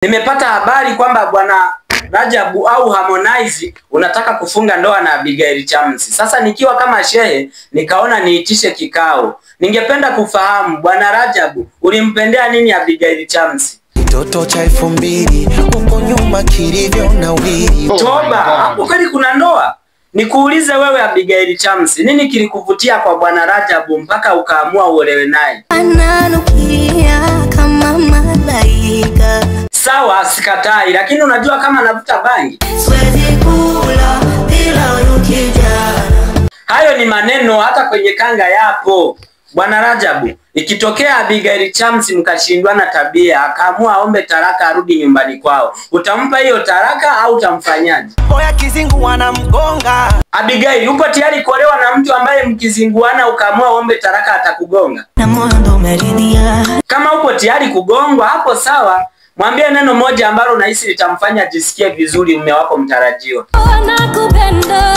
Nimepata habari kwamba bwana Rajabu au Harmonize unataka kufunga ndoa na Abigail Chams. Sasa nikiwa kama shehe nikaona niitishe kikao. Ningependa kufahamu bwana Rajabu ulimpendea nini Abigail Chams? Mtoto cha 2000 uko nyuma kilivyo na wili. Toba, hapo kweli kuna ndoa? Nikuulize wewe Abigail Chams, nini kilikuvutia kwa bwana Rajabu mpaka ukaamua uolewe naye? Ananukia kama malaika. Sawa, sikatai, lakini unajua kama anavuta bangi? Siwezi kula bila ukijana. Hayo ni maneno hata kwenye kanga yapo. Bwana Rajabu, ikitokea Abigail Chams mkashindwana tabia, akaamua aombe talaka arudi nyumbani kwao, utampa hiyo talaka au utamfanyaje? Boya kizinguana mgonga. Abigail, upo tayari kuolewa na mtu ambaye mkizinguana ukaamua aombe talaka atakugonga? Na moyo umeridhia. Kama upo tayari kugongwa hapo sawa, mwambie neno moja ambalo unahisi litamfanya ajisikie vizuri mume wako mtarajiwa. Nakupenda.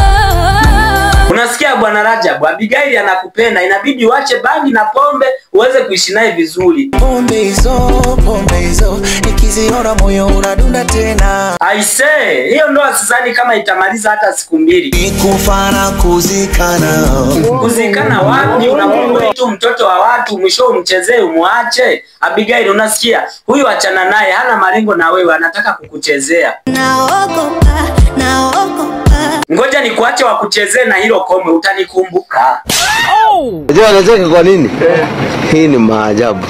Unasikia bwana Rajabu, Abigail anakupenda, inabidi uache bangi na pombe uweze kuishi naye vizuri. Pombe hizo nikiziona moyo unadunda tena. I say, hiyo ndoa sidhani kama itamaliza hata siku mbili. Kufana kuzikana. Kuzikana wapi? Unamwona tu mtoto wa watu mwisho umchezee umuache. Abigail, unasikia? Huyu achana naye, hana malengo na wewe, anataka kukuchezea. Naogopa. Ngoja nikuache wakuchezee na hilo kome, utanikumbuka. Unajua anacheka kwa nini? Hii ni maajabu.